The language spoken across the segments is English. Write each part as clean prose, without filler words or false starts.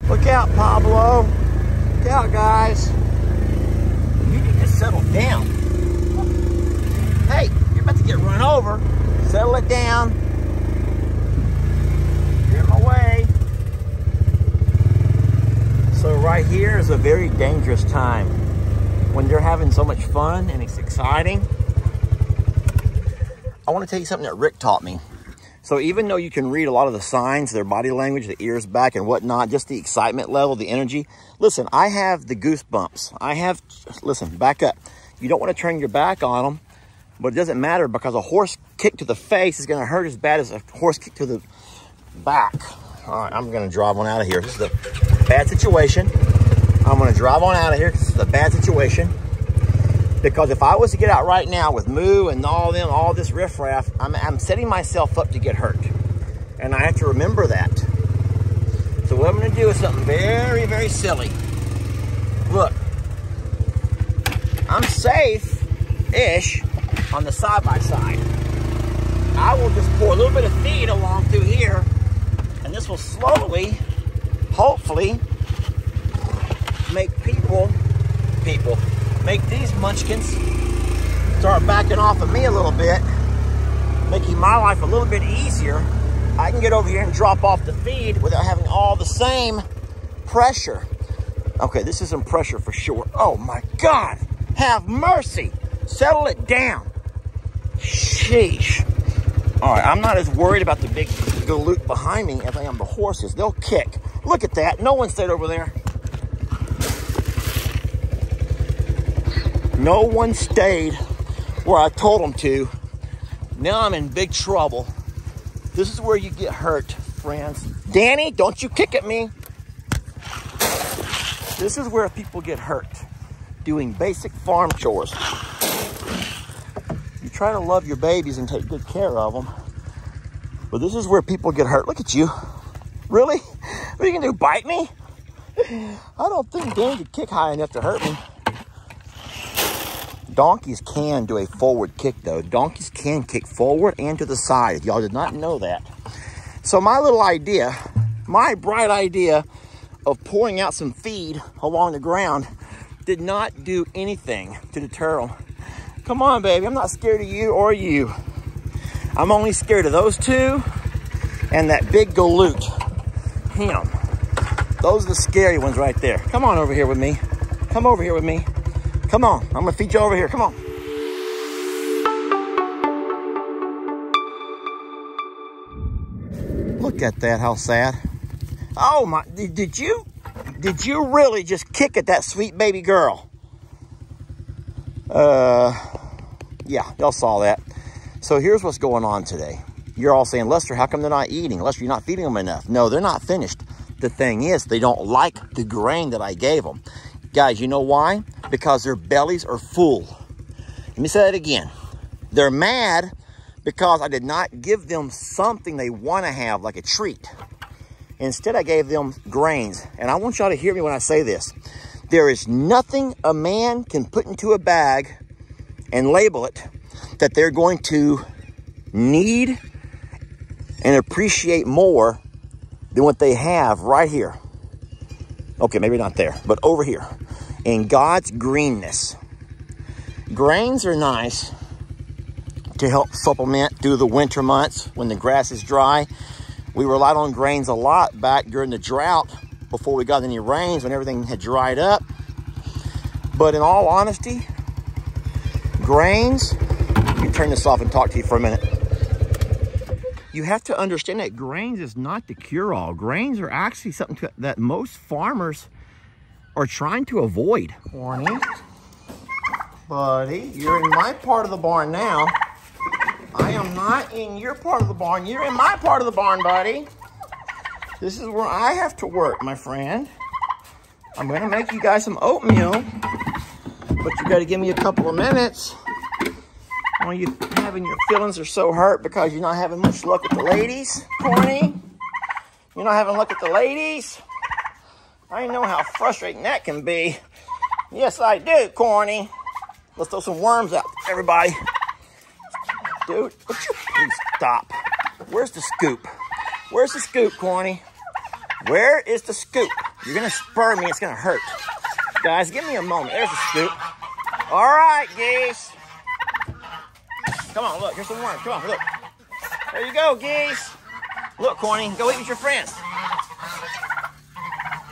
Look out, Pablo. Look out, guys. You need to settle down. Hey, you're about to get run over. Settle it down. You're in my way. So right here is a very dangerous time when they're having so much fun and it's exciting. I want to tell you something that Rick taught me. So even though you can read a lot of the signs, their body language, the ears back and whatnot, just the excitement level, the energy. Listen, I have the goosebumps. Listen, back up. You don't want to turn your back on them, but it doesn't matter because a horse kick to the face is going to hurt as bad as a horse kick to the back. All right, I'm going to drive on out of here. This is a bad situation. I'm going to drive on out of here because this is a bad situation. Because if I was to get out right now with Moo and all this riffraff, I'm setting myself up to get hurt. And I have to remember that. So what I'm going to do is something very, very silly. Look, I'm safe-ish on the side-by-side. I will just pour a little bit of feed along through here, and this will slowly, hopefully, make make these munchkins start backing off of me a little bit, making my life a little bit easier. I can get over here and drop off the feed without having all the same pressure. Okay, this is some pressure for sure. Oh my God, have mercy. Settle it down. Sheesh. All right, I'm not as worried about the big galoot behind me as I am the horses. They'll kick. Look at that, no one stayed over there. No one stayed where I told them to. Now I'm in big trouble. This is where you get hurt, friends. Danny, don't you kick at me. This is where people get hurt, doing basic farm chores. You try to love your babies and take good care of them, but this is where people get hurt. Look at you. Really? What are you gonna do, bite me? I don't think Danny could kick high enough to hurt me. Donkeys can do a forward kick though. Donkeys can kick forward and to the side. Y'all did not know that. So my little idea, my bright idea of pouring out some feed along the ground did not do anything to deter them. Come on, baby, I'm not scared of you or you. I'm only scared of those two and that big galoot, him. Those are the scary ones right there. Come on over here with me. Come over here with me. Come on, I'm gonna feed you over here, come on. Look at that, how sad. Oh my, did you really just kick at that sweet baby girl? Yeah, y'all saw that. So here's what's going on today. You're all saying, Lester, how come they're not eating? Lester, you're not feeding them enough. No, they're not finished. The thing is, they don't like the grain that I gave them. Guys, you know why? Because their bellies are full. Let me say that again. They're mad because I did not give them something they want to have, like a treat. Instead, I gave them grains. And I want y'all to hear me when I say this. There is nothing a man can put into a bag and label it that they're going to need and appreciate more than what they have right here. Okay, maybe not there, but over here in God's greenness. Grains are nice to help supplement through the winter months when the grass is dry. We relied on grains a lot back during the drought before we got any rains, when everything had dried up. But in all honesty, grains, let me turn this off and talk to you for a minute. You have to understand that grains is not the cure-all. Grains are actually something that most farmers are trying to avoid. Morning. Buddy, you're in my part of the barn now. I am not in your part of the barn. You're in my part of the barn, buddy. This is where I have to work, my friend. I'm gonna make you guys some oatmeal, but you gotta give me a couple of minutes. Well, you having your feelings are so hurt because you're not having much luck with the ladies, Corny. You're not having luck with the ladies. I know how frustrating that can be. Yes, I do, Corny. Let's throw some worms out, everybody. Dude, would you please stop? Where's the scoop? Where's the scoop, Corny? Where is the scoop? You're gonna spur me, it's gonna hurt. Guys, give me a moment. There's a scoop. All right, geese. Come on, look, here's some worms. Come on, look. There you go, geese. Look, Corny, go eat with your friends.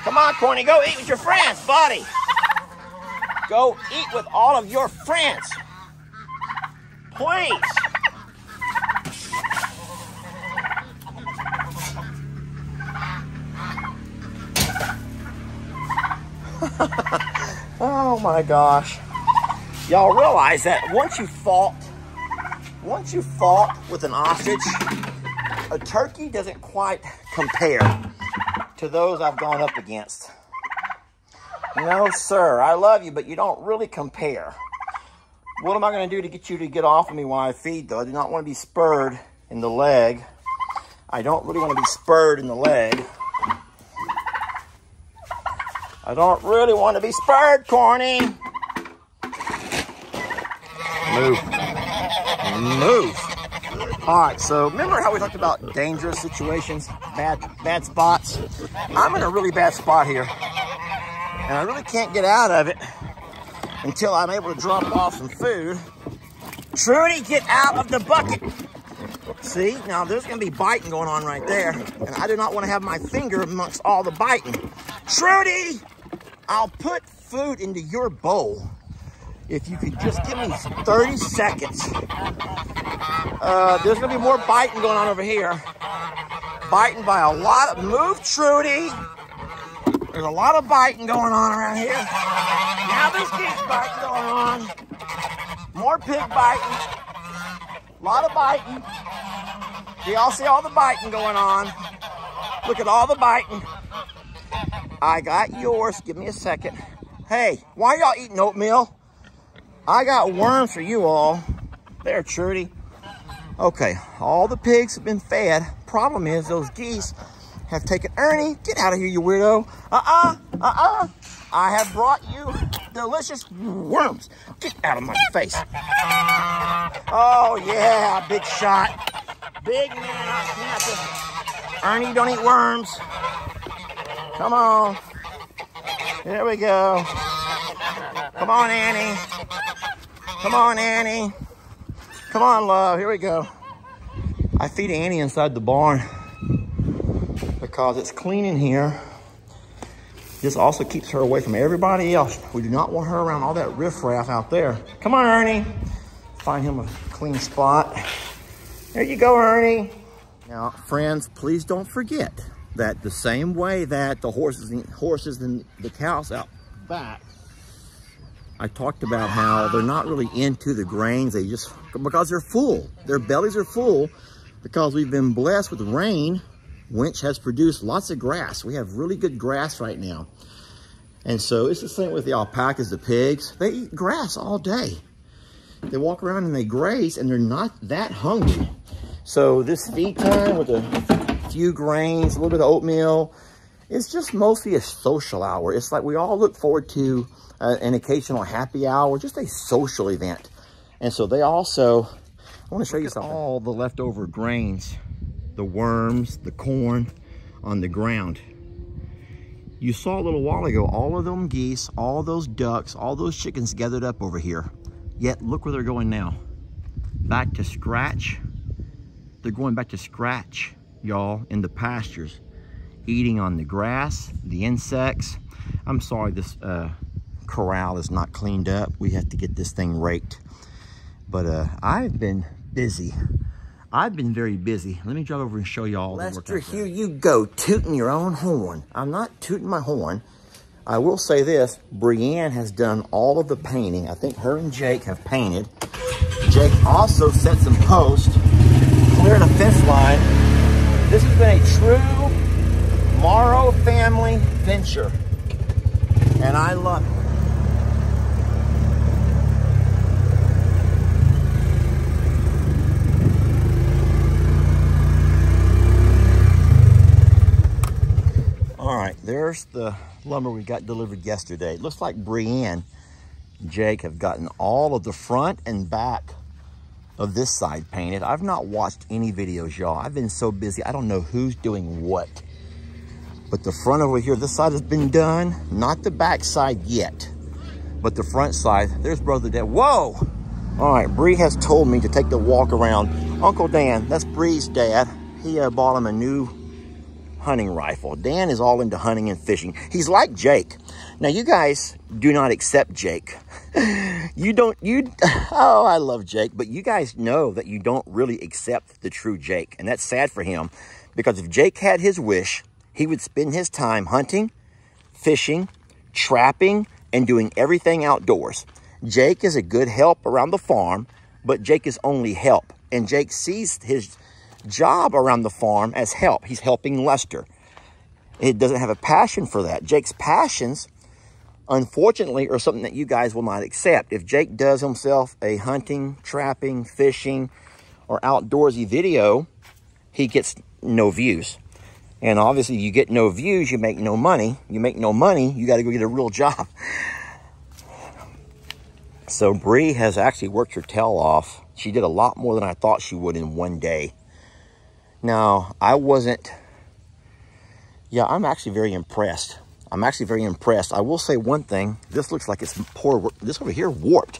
Come on, Corny, go eat with your friends, buddy. Go eat with all of your friends. Please. Oh my gosh. Y'all realize that once you fought with an ostrich, a turkey doesn't quite compare to those I've gone up against. No, sir, I love you, but you don't really compare. What am I going to do to get you to get off of me while I feed, though? I do not want to be spurred in the leg. I don't really want to be spurred in the leg. I don't really want to be spurred, Corny. Move. Move. All right, so remember how we talked about dangerous situations, bad spots? I'm in a really bad spot here, and I really can't get out of it until I'm able to drop off some food. Trudy, get out of the bucket. See, now there's gonna be biting going on right there, and I do not want to have my finger amongst all the biting. Trudy, I'll put food into your bowl if you could just give me 30 seconds. There's gonna be more biting going on over here. Biting by a lot of, move, Trudy. There's a lot of biting going on around here. Now there's geese biting going on. More pig biting. A lot of biting. Do y'all see all the biting going on? Look at all the biting. I got yours. Give me a second. Hey, why y'all eating oatmeal? I got worms for you all. There, Trudy. Okay, all the pigs have been fed. Problem is, those geese have taken Ernie. Get out of here, you weirdo. I have brought you delicious worms. Get out of my face. Oh, yeah, big shot. Big man. Ernie, don't eat worms. Come on. Here we go. Come on, Annie. Come on, Annie. Come on, love. Here we go. I feed Annie inside the barn because it's clean in here. This also keeps her away from everybody else. We do not want her around all that riffraff out there. Come on, Ernie. Find him a clean spot. There you go, Ernie. Now, friends, please don't forget that the same way that the horses and the cows out back, I talked about how they're not really into the grains. They just, because they're full. Their bellies are full because we've been blessed with rain, which has produced lots of grass. We have really good grass right now. And so it's the same with the alpacas, the pigs. They eat grass all day. They walk around and they graze and they're not that hungry. So this feed time with a few grains, a little bit of oatmeal, it's just mostly a social hour. It's like we all look forward to an occasional happy hour, just a social event. And so they also, I want to show you something. All the leftover grains, the worms, the corn on the ground. You saw a little while ago, all of them geese, all those ducks, all those chickens gathered up over here. Yet look where they're going now. Back to scratch. They're going back to scratch, y'all, in the pastures, eating on the grass, the insects. I'm sorry, this corral is not cleaned up. We have to get this thing raked. But I've been busy. I've been very busy. Let me drive over and show y'all. Lester, here you go, tooting your own horn. I'm not tooting my horn. I will say this, Brienne has done all of the painting. I think her and Jake have painted. Jake also set some posts, cleared a fence line. This has been a true Morrow family venture, and I love it. All right, there's the lumber we got delivered yesterday. It looks like Brienne and Jake have gotten all of the front and back of this side painted. I've not watched any videos, y'all. I've been so busy, I don't know who's doing what. But the front over here, this side has been done. Not the back side yet, but the front side. There's Brother Dan. Whoa! All right, Bree has told me to take the walk around. Uncle Dan, that's Bree's dad. He bought him a new hunting rifle. Dan is all into hunting and fishing. He's like Jake. Now, you guys do not accept Jake. Oh, I love Jake, but you guys know that you don't really accept the true Jake, and that's sad for him, because if Jake had his wish, he would spend his time hunting, fishing, trapping, and doing everything outdoors. Jake is a good help around the farm, but Jake is only help, and Jake sees his job around the farm as help. He's helping Lester. He doesn't have a passion for that. Jake's passions, unfortunately, are something that you guys will not accept. If Jake does himself a hunting, trapping, fishing, or outdoorsy video, he gets no views. And obviously, you get no views, you make no money. You make no money, you got to go get a real job. So Bree has actually worked her tail off. She did a lot more than I thought she would in one day. Now, I'm actually very impressed. I will say one thing. This looks like it's poor. This over here warped.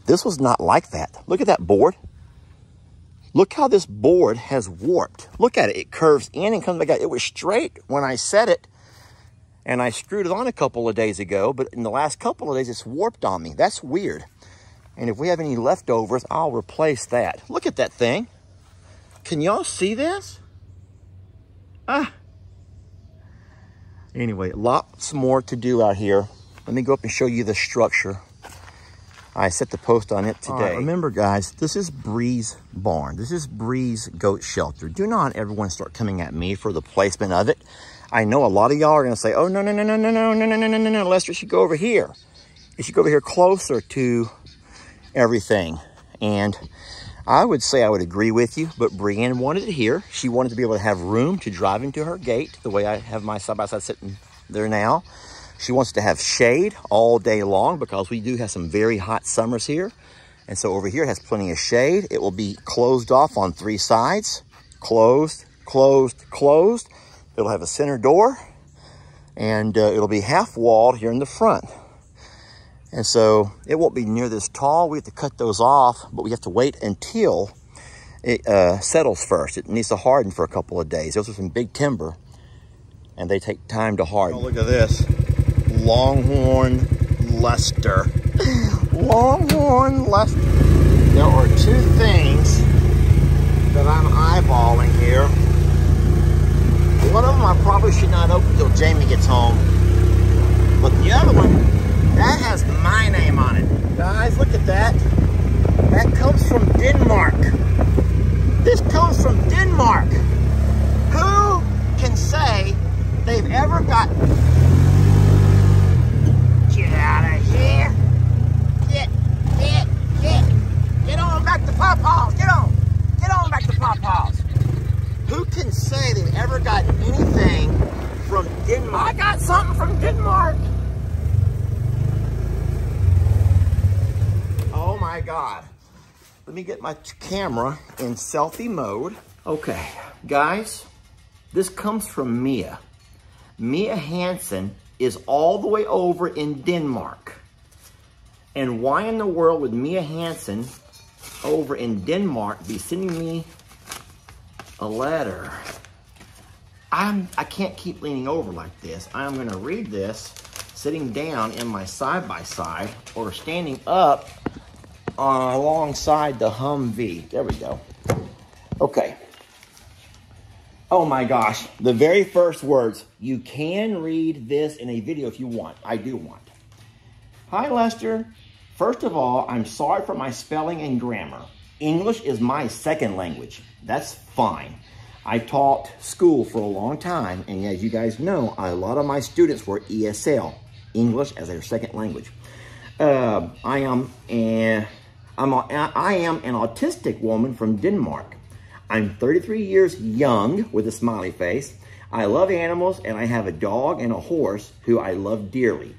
This was not like that. Look at that board. Look how this board has warped. Look at it. It curves in and comes back out. It was straight when I set it, and I screwed it on a couple of days ago, but in the last couple of days, it's warped on me. That's weird. And if we have any leftovers, I'll replace that. Look at that thing. Can y'all see this? Anyway, lots more to do out here. Let me go up and show you the structure. I set the post on it today. Right, remember, guys, this is Bree's barn. This is Bree's goat shelter. Do not everyone start coming at me for the placement of it. I know a lot of y'all are going to say, oh, no, Lester should go over here. It should go over here closer to everything. And I would say I would agree with you, but Brienne wanted it here. She wanted to be able to have room to drive into her gate, the way I have my side-by-side sitting there now. She wants to have shade all day long because we do have some very hot summers here. And so over here it has plenty of shade. It will be closed off on 3 sides. Closed, closed, closed. It'll have a center door, and it'll be half-walled here in the front. And so it won't be near this tall. We have to cut those off, but we have to wait until it settles first. It needs to harden for a couple of days. Those are some big timber, and they take time to harden. Oh, look at this. Longhorn Lester. Longhorn Lester. There are 2 things that I'm eyeballing here. One of them I probably should not open until Jamie gets home. But the other one, that has my name on it. Guys, look at that. That comes from Denmark. This comes from Denmark. Who can say they've ever got... Get out of here. Get on back to Pawpaw's. Get on back to Pawpaw's. Who can say they've ever got anything from Denmark? I got something from Denmark. Oh my God. Let me get my camera in selfie mode. Okay, guys, this comes from Mia. Mia Hansen is all the way over in Denmark. And why in the world would Mia Hansen over in Denmark be sending me a letter? I can't keep leaning over like this. I'm gonna read this sitting down in my side-by-side or standing up alongside the Humvee. There we go. Okay. Oh my gosh, the very first words. You can read this in a video if you want. I do want. Hi, Lester. First of all, I'm sorry for my spelling and grammar. English is my second language. That's fine. I taught school for a long time, and as you guys know, a lot of my students were ESL, English as their second language. I am an autistic woman from Denmark. I'm 33 years young with a smiley face. I love animals, and I have a dog and a horse who I love dearly.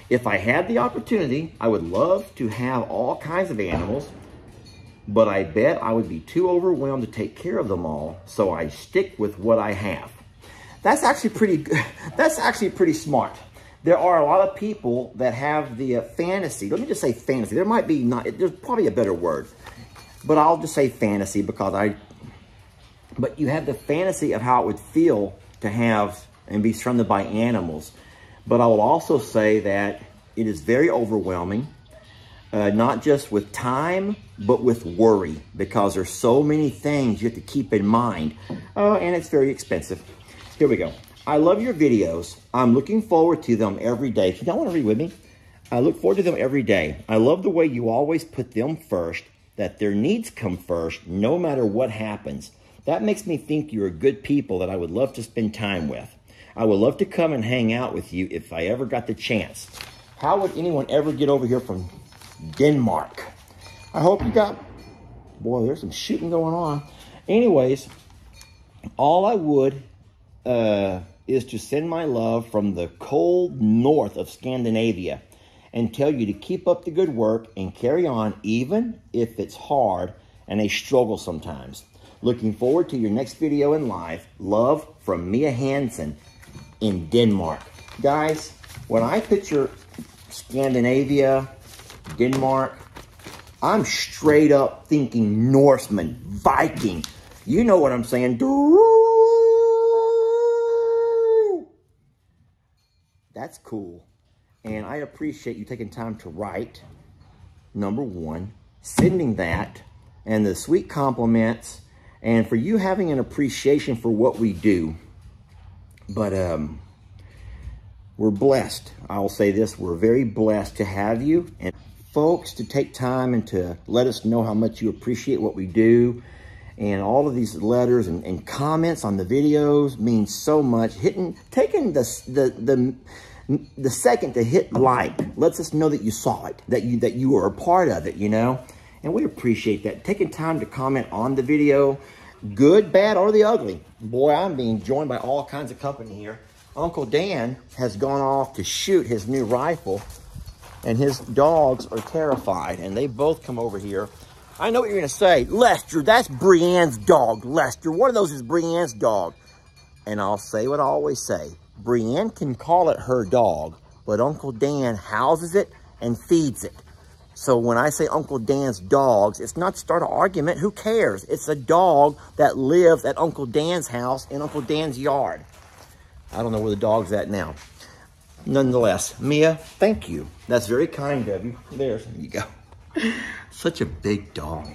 If I had the opportunity, I would love to have all kinds of animals, but I bet I would be too overwhelmed to take care of them all, so I stick with what I have. That's actually pretty good. That's actually pretty smart. There are a lot of people that have the fantasy. Let me just say fantasy. There might be not. There's probably a better word, but I'll just say fantasy because But you have the fantasy of how it would feel to have and be surrounded by animals. But I will also say that it is very overwhelming, not just with time, but with worry, because there's so many things you have to keep in mind, and it's very expensive. Here we go. I love your videos. I'm looking forward to them every day. If you don't want to read with me, I look forward to them every day. I love the way you always put them first, that their needs come first, no matter what happens. That makes me think you're good people that I would love to spend time with. I would love to come and hang out with you if I ever got the chance. How would anyone ever get over here from Denmark? I hope you got... Boy, there's some shooting going on. Anyways, all I would is to send my love from the cold north of Scandinavia and tell you to keep up the good work and carry on, even if it's hard and a struggle sometimes. Looking forward to your next video in live. Love from Mia Hansen in Denmark. Guys, when I picture Scandinavia, Denmark, I'm straight up thinking Norseman, Viking. You know what I'm saying? That's cool. And I appreciate you taking time to write, number one, sending that, and the sweet compliments, and for you having an appreciation for what we do. But we're blessed. I'll say this, we're very blessed to have you. And folks, to take time and to let us know how much you appreciate what we do. And all of these letters and comments on the videos means so much. Taking the second to hit like lets us know that you saw it, that you were a part of it, you know. And we appreciate that. Taking time to comment on the video, good, bad, or the ugly. Boy, I'm being joined by all kinds of company here. Uncle Dan has gone off to shoot his new rifle, and his dogs are terrified, and they both come over here. I know what you're going to say. Lester, that's Brienne's dog. Lester, one of those is Brienne's dog. And I'll say what I always say. Brienne can call it her dog, but Uncle Dan houses it and feeds it. So when I say Uncle Dan's dogs, it's not to start an argument. Who cares? It's a dog that lives at Uncle Dan's house in Uncle Dan's yard. I don't know where the dog's at now. Nonetheless, Mia, thank you. That's very kind of you. There you go. Such a big dog.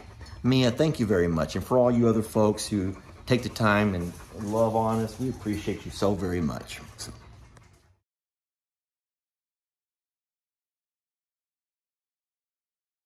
Mia, thank you very much. And for all you other folks who take the time and love on us, we appreciate you so very much. So,